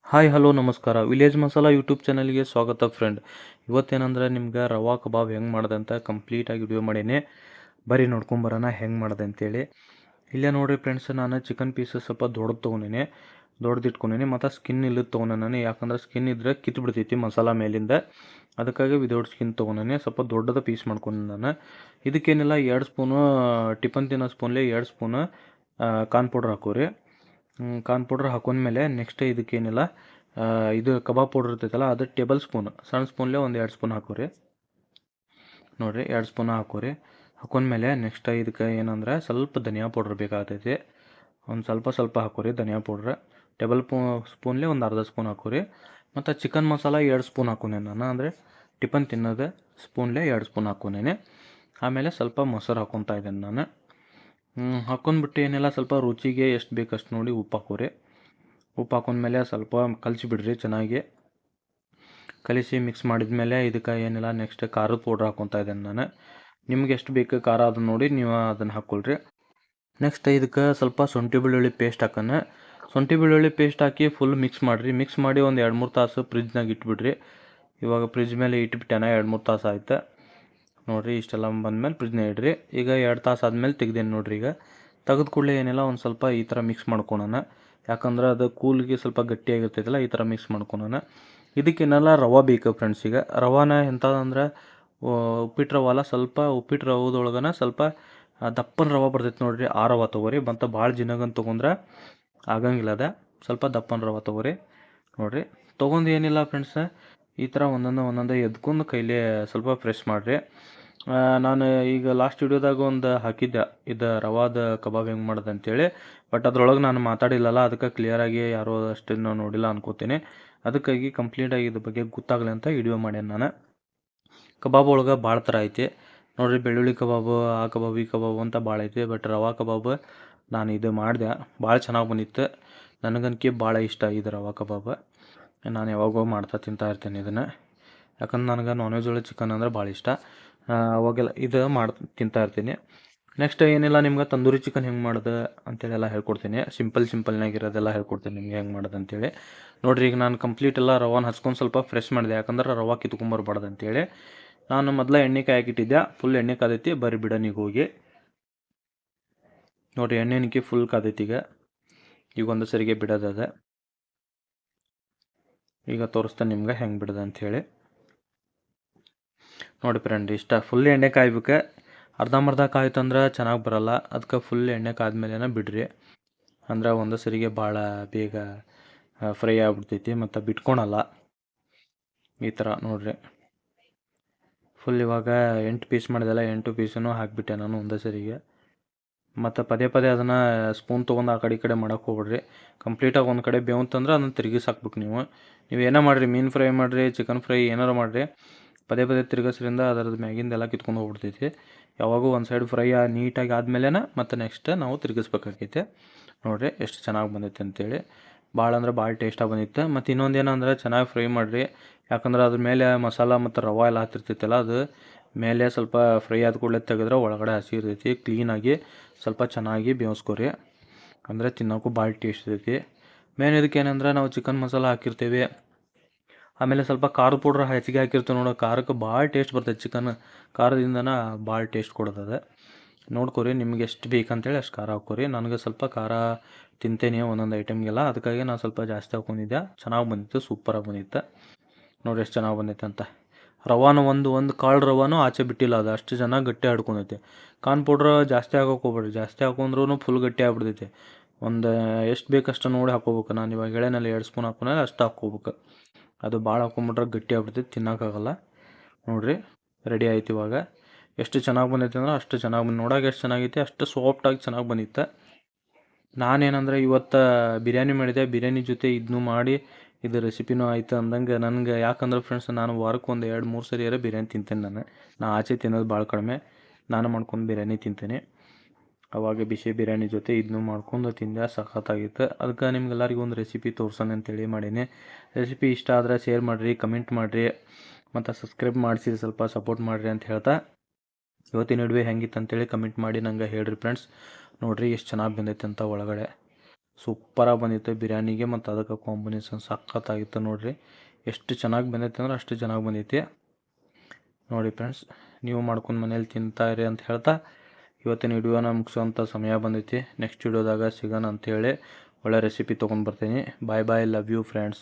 Hi hello ನಮಸ್ಕಾರ. Village masala YouTube ಚಾನಲ್ಗೆ ಸ್ವಾಗತ ಫ್ರೆಂಡ್. ಇವತ್ತೇನಂದ್ರೆ ನಿಮ್ಗೆ ರವಾ ಕಬಾಬ್ ಹೆಂಗೆ ಮಾಡೋದು ಅಂತ ಕಂಪ್ಲೀಟಾಗಿ ವಿಡಿಯೋ ಮಾಡೀನಿ. ಬರೀ ನೋಡ್ಕೊಂಬರೋಣ ಹೆಂಗೆ ಮಾಡೋದು ಅಂತೇಳಿ. ಇಲ್ಲೇ ನೋಡಿರಿ ಫ್ರೆಂಡ್ಸ್, ನಾನು ಚಿಕನ್ ಪೀಸಸ್ ಸ್ವಲ್ಪ ದೊಡ್ಡದು ತೊಗೊಂಡಿನಿ, ದೊಡ್ಡದು ಇಟ್ಕೊಂಡೀನಿ. ಮತ್ತು ಸ್ಕಿನ್ ಇಲ್ಲದ ತೊಗೊಂಡೆ ನಾನು, ಯಾಕಂದ್ರೆ ಸ್ಕಿನ್ ಇದ್ದರೆ ಕಿತ್ತು ಬಿಡ್ತೈತಿ ಮಸಾಲ ಮೇಲಿಂದ. ಅದಕ್ಕಾಗಿ ವಿದೌಟ್ ಸ್ಕಿನ್ ತೊಗೊಂಡಿನಿ. ಸ್ವಲ್ಪ ದೊಡ್ಡದ ಪೀಸ್ ಮಾಡ್ಕೊಂಡು ನಾನು ಇದಕ್ಕೇನಿಲ್ಲ 2 ಸ್ಪೂನು ಟಿಫನ್ ತಿನ್ನೋ ಸ್ಪೂನ್ಲಿ 2 ಸ್ಪೂನು ಕಾರ್ನ್ ಪೌಡ್ರ್ ಹಾಕೋರಿ. ಕಾರ್ನ್ ಪೌಡ್ರ್ ಹಾಕೊಂಡ್ಮೇಲೆ ನೆಕ್ಸ್ಟ್ ಇದಕ್ಕೇನಿಲ್ಲ ಇದು ಕಬಾಬ್ ಪೌಡ್ರ್ ಇರ್ತೈತಲ್ಲ, ಅದು ಟೇಬಲ್ ಸ್ಪೂನ್, ಸಣ್ಣ ಸ್ಪೂನ್ಲೇ ಒಂದು 2 ಸ್ಪೂನ್ ಹಾಕೋರಿ. ನೋಡಿರಿ 2 ಸ್ಪೂನ್ ಹಾಕೋರಿ. ಹಾಕೊಂಡ್ಮೇಲೆ ನೆಕ್ಸ್ಟ್ ಇದಕ್ಕೆ ಏನಂದ್ರೆ ಸ್ವಲ್ಪ ಧನಿಯಾ ಪೌಡ್ರ್ ಬೇಕಾಗ್ತೈತಿ. ಒಂದು ಸ್ವಲ್ಪ ಹಾಕೋರಿ ಧನಿಯಾ ಪೌಡ್ರ್. ಟೇಬಲ್ ಸ್ಪೂನ್ಲಿ ಒಂದು ಅರ್ಧ ಸ್ಪೂನ್ ಹಾಕೋರಿ. ಮತ್ತು ಚಿಕನ್ ಮಸಾಲ 2 ಸ್ಪೂನ್ ಹಾಕೊಂಡೆ ನಾನು, ಅಂದರೆ ಟಿಫನ್ ತಿನ್ನೋದು ಸ್ಪೂನ್ಲೇ 2 ಸ್ಪೂನ್ ಹಾಕೊಂಡೇನೆ. ಆಮೇಲೆ ಸ್ವಲ್ಪ ಮೊಸರು ಹಾಕೊತಾ ಇದ್ದೇನೆ ನಾನು. ಹಾಕೊಂಡ್ಬಿಟ್ಟು ಏನೆಲ್ಲ ಸ್ವಲ್ಪ ರುಚಿಗೆ ಎಷ್ಟು ಬೇಕು ಅಷ್ಟು ನೋಡಿ ಉಪ್ಪು ಹಾಕೋರಿ. ಉಪ್ಪು ಹಾಕೊಂಡ್ಮೇಲೆ ಸ್ವಲ್ಪ ಕಲಿಸಿಬಿಡ್ರಿ ಚೆನ್ನಾಗಿ. ಕಲಿಸಿ ಮಿಕ್ಸ್ ಮಾಡಿದ್ಮೇಲೆ ಇದಕ್ಕೆ ಏನಿಲ್ಲ ನೆಕ್ಸ್ಟ್ ಖಾರದ ಪೌಡ್ರ್ ಹಾಕೊತಾ ಇದ್ದೇನೆ ನಾನು. ನಿಮ್ಗೆ ಎಷ್ಟು ಬೇಕು ಖಾರ ಅದನ್ನು ನೋಡಿ ನೀವು ಅದನ್ನು ಹಾಕ್ಕೊಳ್ರಿ. ನೆಕ್ಸ್ಟ್ ಇದಕ್ಕೆ ಸ್ವಲ್ಪ ಶುಂಠಿ ಬೆಳ್ಳುಳ್ಳಿ ಪೇಸ್ಟ್ ಹಾಕೋಣ. ಶುಂಠಿ ಬೆಳ್ಳುಳ್ಳಿ ಪೇಸ್ಟ್ ಹಾಕಿ ಫುಲ್ ಮಿಕ್ಸ್ ಮಾಡಿರಿ. ಮಿಕ್ಸ್ ಮಾಡಿ ಒಂದು 2-3 ತಾಸು ಫ್ರಿಜ್ನಾಗ ಇಟ್ಬಿಡ್ರಿ. ಇವಾಗ ಫ್ರಿಜ್ ಮೇಲೆ ಇಟ್ಬಿಟ್ಟೆನ 2-3 ತಾಸು ಆಯ್ತು. ನೋಡಿರಿ ಇಷ್ಟೆಲ್ಲ ಬಂದಮೇಲೆ ಫ್ರಿಜ್ನಾಗ ಇಡ್ರಿ. ಈಗ 2 ತಾಸು ಆದಮೇಲೆ ತೆಗ್ದೇನು ನೋಡಿರಿ. ಈಗ ತೆಗೆದ ಕೂಡಲೇ ಏನಿಲ್ಲ ಒಂದು ಸ್ವಲ್ಪ ಈ ಥರ ಮಿಕ್ಸ್ ಮಾಡ್ಕೊಳೋಣ, ಯಾಕಂದ್ರೆ ಅದು ಕೂಲ್ಗೆ ಸ್ವಲ್ಪ ಗಟ್ಟಿಯಾಗಿರ್ತೈತಲ್ಲ, ಈ ಥರ ಮಿಕ್ಸ್ ಮಾಡ್ಕೊಳೋಣ. ಇದಕ್ಕೇನೆಲ್ಲ ರವೆ ಬೇಕು ಫ್ರೆಂಡ್ಸ್. ಈಗ ರವಾನ ಎಂಥದಂದ್ರೆ ಉಪ್ಪಿಟ್ಟು ರವೆ ಅಲ್ಲ, ಸ್ವಲ್ಪ ಉಪ್ಪಿಟ್ಟು ರವದೊಳಗನ ಸ್ವಲ್ಪ ದಪ್ಪನ ರವೆ ಬರ್ತೈತೆ ನೋಡಿರಿ, ಆ ರವೆ ತೊಗೋರಿ. ಮತ್ತು ಭಾಳ ಜಿನಗನ್ ತೊಗೊಂಡ್ರೆ ಆಗಂಗಿಲ್ಲ, ಅದ ಸ್ವಲ್ಪ ದಪ್ಪನ ರವೆ ತೊಗೋರಿ. ನೋಡಿರಿ ತೊಗೊಂಡು ಏನಿಲ್ಲ ಫ್ರೆಂಡ್ಸ್, ಈ ಥರ ಒಂದೊಂದು ಎದ್ಕೊಂಡು ಕೈಲೇ ಸ್ವಲ್ಪ ಪ್ರೆಸ್ ಮಾಡಿರಿ. ನಾನು ಈಗ ಲಾಸ್ಟ್ ವಿಡಿಯೋದಾಗ ಒಂದು ಹಾಕಿದ್ದೆ, ಇದು ರವಾದ ಕಬಾಬ್ ಹೆಂಗೆ ಮಾಡೋದು ಅಂತೇಳಿ. ಬಟ್ ಅದ್ರೊಳಗೆ ನಾನು ಮಾತಾಡಿಲ್ಲಲ್ಲ, ಅದಕ್ಕೆ ಕ್ಲಿಯರಾಗಿ ಯಾರೋ ಅಷ್ಟು ನೋಡಿಲ್ಲ ಅನ್ಕೋತೀನಿ. ಅದಕ್ಕಾಗಿ ಕಂಪ್ಲೀಟಾಗಿ ಇದ್ರ ಬಗ್ಗೆ ಗೊತ್ತಾಗಲಿ ಅಂತ ವಿಡಿಯೋ ಮಾಡ್ಯಾನ ನಾನು. ಕಬಾಬ್ ಒಳಗೆ ಭಾಳ ಥರ ಐತಿ ನೋಡಿರಿ. ಬೆಳ್ಳುಳ್ಳಿ ಕಬಾಬು, ಆ ಕಬಾಬು ಈ ಕಬಾಬು ಅಂತ ಭಾಳ ಐತಿ. ಬಟ್ ರವಾ ಕಬಾಬ್ ನಾನು ಇದು ಮಾಡಿದೆ, ಭಾಳ ಚೆನ್ನಾಗಿ ಬಂದಿತ್ತು. ನನಗನ್ಕಿ ಭಾಳ ಇಷ್ಟ ಇದು ರವಾ ಕಬಾಬ್. ನಾನು ಯಾವಾಗೋ ಮಾಡ್ತಾ ತಿಂತಾ ಇರ್ತೇನೆ ಇದನ್ನು, ಯಾಕಂದ್ರೆ ನನಗೆ ನಾನ್ ವೆಜ್ ಒಳಗೆ ಚಿಕನ್ ಅಂದರೆ ಭಾಳ ಇಷ್ಟ. ಅವಾಗೆಲ್ಲ ಇದು ತಿಂತಾ ಇರ್ತೀನಿ. ನೆಕ್ಸ್ಟ್ ಏನಿಲ್ಲ ನಿಮ್ಗೆ ತಂದೂರಿ ಚಿಕನ್ ಹೆಂಗೆ ಮಾಡೋದು ಅಂತೇಳಿ ಎಲ್ಲ ಹೇಳ್ಕೊಡ್ತೀನಿ. ಸಿಂಪಲ್ನಾಗಿರೋದೆಲ್ಲ ಹೇಳ್ಕೊಡ್ತೀನಿ ನಿಮ್ಗೆ ಹೆಂಗೆ ಮಾಡೋದು ಅಂತೇಳಿ. ನೋಡಿರಿ ಈಗ ನಾನು ಕಂಪ್ಲೀಟ್ ಎಲ್ಲ ರವಾನ ಹಚ್ಕೊಂಡು ಸ್ವಲ್ಪ ಫ್ರೆಶ್ ಮಾಡಿದೆ, ಯಾಕಂದ್ರೆ ರವಾ ಕಿತ್ಕೊಂಬರ್ಬಾರ್ದು ಅಂತೇಳಿ. ನಾನು ಮೊದಲ ಎಣ್ಣೆ ಕಾಯಕ್ಕಿಟ್ಟಿದ್ದೆ, ಫುಲ್ ಎಣ್ಣೆ ಕಾದೈತಿ. ಬರೀ ಬಿಡನಿಗೆ ಹೋಗಿ ನೋಡಿರಿ, ಎಣ್ಣೆನಿಕೆ ಫುಲ್ ಕಾದೈತಿ. ಈಗ ಒಂದು ಸರಿಗೆ ಬಿಡೋದದ. ಈಗ ತೋರಿಸ್ತೇನೆ ನಿಮ್ಗೆ ಹೆಂಗೆ ಬಿಡೋದು ಅಂಥೇಳಿ. ನೋಡಿ ಫ್ರೆಂಡ್, ಇಷ್ಟ ಫುಲ್ ಎಣ್ಣೆ ಕಾಯ್ಬೇಕು. ಅರ್ಧಂಬರ್ಧ ಕಾಯ್ತಂದ್ರೆ ಚೆನ್ನಾಗಿ ಬರೋಲ್ಲ, ಅದಕ್ಕೆ ಫುಲ್ ಎಣ್ಣೆ ಕಾದ್ಮೇಲೆ ಬಿಡ್ರಿ. ಅಂದ್ರೆ ಒಂದು ಸರಿಗೆ ಭಾಳ ಬೇಗ ಫ್ರೈ ಆಗಿಬಿಡ್ತೈತಿ ಮತ್ತು ಬಿಟ್ಕೊಳಲ್ಲ. ಈ ಥರ ನೋಡಿರಿ ಫುಲ್. ಇವಾಗ 8 ಪೀಸ್ ಮಾಡಿದೆಲ್ಲ, 8 ಪೀಸನ್ನು ಹಾಕಿಬಿಟ್ಟೆ ನಾನು ಒಂದೇ ಸರಿಗೆ. ಮತ್ತು ಪದೇ ಅದನ್ನು ಸ್ಪೂನ್ ತೊಗೊಂಡು ಆ ಕಡೆ ಈ ಕಡೆ ಮಾಡೋಕೆ ಹೋಗ್ಬಿಡ್ರಿ. ಕಂಪ್ಲೀಟಾಗಿ ಒಂದು ಕಡೆ ಬೇವಂತಂದ್ರೆ ಅದನ್ನು ತಿರುಗಿಸಿ ಹಾಕ್ಬೇಕು. ನೀವು ಏನೋ ಮಾಡಿರಿ, ಮೀನು ಫ್ರೈ ಮಾಡಿರಿ, ಚಿಕನ್ ಫ್ರೈ ಏನಾರು ಮಾಡಿರಿ, ಪದೇ ತಿರುಗಿಸ್ರಿಂದ ಅದರದ್ದು ಮ್ಯಾಗಿಂದೆಲ್ಲ ಕಿತ್ಕೊಂಡು ಹೋಗ್ಬಿಡ್ತೈತಿ. ಯಾವಾಗೂ ಒಂದು ಸೈಡ್ ಫ್ರೈ ನೀಟಾಗಿ ಆದಮೇಲೆ ಮತ್ತು ನೆಕ್ಸ್ಟ್ ನಾವು ತಿರುಗಿಸ್ಬೇಕಾಗೈತೆ. ನೋಡಿರಿ ಎಷ್ಟು ಚೆನ್ನಾಗಿ ಬಂದೈತೆ ಅಂತೇಳಿ. ಭಾಳ ಅಂದ್ರೆ ಭಾಳ ಟೇಸ್ಟಾಗಿ ಬಂದಿತ್ತು. ಮತ್ತು ಇನ್ನೊಂದು ಏನಂದ್ರೆ ಚೆನ್ನಾಗಿ ಫ್ರೈ ಮಾಡಿರಿ, ಯಾಕಂದ್ರೆ ಅದ್ರ ಮೇಲೆ ಮಸಾಲ ಮತ್ತು ರವೆ ಎಲ್ಲ ಹತ್ತಿರ್ತೈತಲ್ಲ, ಅದು ಮೇಲೆ ಸ್ವಲ್ಪ ಫ್ರೈ ಆದ ಕೂಡಲೇ ತೆಗೆದ್ರೆ ಒಳಗಡೆ ಹಸಿ ಇರ್ತೈತಿ. ಕ್ಲೀನಾಗಿ ಸ್ವಲ್ಪ ಚೆನ್ನಾಗಿ ಬೇಯಿಸ್ಕೊರಿ, ಅಂದರೆ ತಿನ್ನೋಕ್ಕೂ ಭಾಳ ಟೇಸ್ಟ್ ಇರ್ತೈತಿ. ಮೇನ್ ಇದಕ್ಕೆ ಏನಂದ್ರೆ ನಾವು ಚಿಕನ್ ಮಸಾಲ ಹಾಕಿರ್ತೀವಿ, ಆಮೇಲೆ ಸ್ವಲ್ಪ ಖಾರದ ಪೌಡ್ರ್ ಹೆಚ್ಚಿಗೆ ಹಾಕಿರ್ತೀವಿ ನೋಡೋ, ಖಾರಕ್ಕೆ ಭಾಳ ಟೇಸ್ಟ್ ಬರ್ತೈತೆ. ಚಿಕನ್ ಖಾರದಿಂದನೇ ಭಾಳ ಟೇಸ್ಟ್ ಕೊಡ್ತದೆ. ನೋಡ್ಕೊರಿ ನಿಮ್ಗೆ ಎಷ್ಟು ಬೇಕಂತೇಳಿ ಅಷ್ಟು ಖಾರ ಹಾಕ್ಕೊರಿ. ನನಗೆ ಸ್ವಲ್ಪ ಖಾರ ತಿಂತೇನೆ ಒಂದೊಂದು ಐಟಮ್ಗೆಲ್ಲ, ಅದಕ್ಕಾಗಿ ನಾನು ಸ್ವಲ್ಪ ಜಾಸ್ತಿ ಹಾಕ್ಕೊಂಡಿದ್ದೆ. ಚೆನ್ನಾಗಿ ಬಂದಿತ್ತು, ಸೂಪರಾಗಿ ಬಂದಿತ್ತು. ನೋಡಿರಿ ಎಷ್ಟು ಚೆನ್ನಾಗಿ ಬಂದೈತೆ ಅಂತ. ರವಾನು ಒಂದು ಕಾಳು ರವಾನು ಆಚೆ ಬಿಟ್ಟಿಲ್ಲ, ಅದು ಅಷ್ಟು ಚೆನ್ನಾಗಿ ಗಟ್ಟಿ ಆಡ್ಕೊಂಡೈತೆ. ಕಾರ್ನ್ ಪೌಡ್ರ್ ಜಾಸ್ತಿ ಹಾಕೋಕೆ ಹೋಗ್ಬೇಡ್ರಿ, ಜಾಸ್ತಿ ಹಾಕೊಂಡ್ರೂ ಫುಲ್ ಗಟ್ಟಿ ಆಗ್ಬಿಡ್ತೈತೆ. ಒಂದು ಎಷ್ಟು ಬೇಕಷ್ಟು ನೋಡಿ ಹಾಕ್ಕೋಬೇಕು. ನಾನು ಇವಾಗ ಹೇಳೇನಲ್ಲಿ 2 ಸ್ಪೂನ್ ಹಾಕ್ಕೊಂಡ್ರೆ ಅಷ್ಟು ಹಾಕ್ಕೋಬೇಕು. ಅದು ಭಾಳ ಹಾಕೊಂಬಿಟ್ರೆ ಗಟ್ಟಿ ಆಗ್ಬಿಡ್ತೈತೆ, ತಿನ್ನೋಕ್ಕಾಗಲ್ಲ. ನೋಡಿರಿ ರೆಡಿ ಆಯ್ತು. ಇವಾಗ ಎಷ್ಟು ಚೆನ್ನಾಗಿ ಬಂದೈತೆ ಅಂದ್ರೆ ಅಷ್ಟು ಚೆನ್ನಾಗಿ ಬಂದು, ನೋಡೋಕೆ ಎಷ್ಟು ಚೆನ್ನಾಗೈತೆ ಅಷ್ಟು ಸಾಫ್ಟಾಗಿ ಚೆನ್ನಾಗಿ ಬಂದಿತ್ತು. ನಾನೇನಂದ್ರೆ ಇವತ್ತು ಬಿರಿಯಾನಿ ಮಾಡಿದೆ, ಬಿರಿಯಾನಿ ಜೊತೆ ಇದನ್ನೂ ಮಾಡಿ ಇದು ರೆಸಿಪಿನೂ ಆಯಿತು ಅಂದಂಗೆ ನನಗೆ. ಯಾಕಂದ್ರೆ ಫ್ರೆಂಡ್ಸ್, ನಾನು ವಾರಕ್ಕೆ ಒಂದು 2-3 ಸರಿಯಾರ ಬಿರಿಯಾನಿ ತಿಂತೇನೆ. ನಾನು ಆಚೆ ತಿನ್ನೋದು ಭಾಳ ಕಡಿಮೆ, ನಾನು ಮಾಡ್ಕೊಂಡು ಬಿರಿಯಾನಿ ತಿಂತೇನೆ. ಅವಾಗ ಬಿಸಿ ಬಿರಿಯಾನಿ ಜೊತೆ ಇದನ್ನೂ ಮಾಡ್ಕೊಂಡು ತಿಂದೆ, ಸಖತ್ತಾಗಿತ್ತು. ಅದಕ್ಕೆ ನಿಮ್ಗೆಲ್ಲರಿಗೂ ಒಂದು ರೆಸಿಪಿ ತೋರ್ಸೋಣ ಅಂತೇಳಿ ಮಾಡೀನಿ. ರೆಸಿಪಿ ಇಷ್ಟ ಆದರೆ ಶೇರ್ ಮಾಡಿರಿ, ಕಮೆಂಟ್ ಮಾಡಿರಿ, ಮತ್ತು ಸಬ್ಸ್ಕ್ರೈಬ್ ಮಾಡಿಸಿ ಸ್ವಲ್ಪ ಸಪೋರ್ಟ್ ಮಾಡಿರಿ ಅಂತ ಹೇಳ್ತಾ, ಇವತ್ತಿನ ವಿಡಿಯೋ ಹೆಂಗಿತ್ತು ಅಂತೇಳಿ ಕಮೆಂಟ್ ಮಾಡಿ ನಂಗೆ ಹೇಳ್ರಿ ಫ್ರೆಂಡ್ಸ್. ನೋಡಿರಿ ಎಷ್ಟು ಚೆನ್ನಾಗಿ ಬಂದೈತೆ ಅಂತ ಒಳಗಡೆ, ಸೂಪರಾಗಿ ಬಂದಿತ್ತು ಬಿರಿಯಾನಿಗೆ, ಮತ್ತು ಅದಕ್ಕೆ ಕಾಂಬಿನೇಷನ್ ಸಖತ್ತಾಗಿತ್ತು ನೋಡಿರಿ. ಎಷ್ಟು ಚೆನ್ನಾಗಿ ಬಂದೈತೆ ಅಂದ್ರೆ ಅಷ್ಟು ಚೆನ್ನಾಗಿ ಬಂದೈತಿ ನೋಡಿ ಫ್ರೆಂಡ್ಸ್. ನೀವು ಮಾಡ್ಕೊಂಡು ಮನೇಲಿ ತಿಂತಾಯಿರಿ ಅಂತ ಹೇಳ್ತಾ ಇವತ್ತಿನ ವಿಡಿಯೋನ ಮುಗಿಸೋವಂಥ ಸಮಯ ಬಂದೈತಿ. ನೆಕ್ಸ್ಟ್ ವಿಡಿಯೋದಾಗ ಸಿಗೋಣ ಅಂಥೇಳಿ ಒಳ್ಳೆ ರೆಸಿಪಿ ತೊಗೊಂಡು ಬರ್ತೀನಿ. ಬಾಯ್ ಬಾಯ್, ಲವ್ ಯು ಫ್ರೆಂಡ್ಸ್.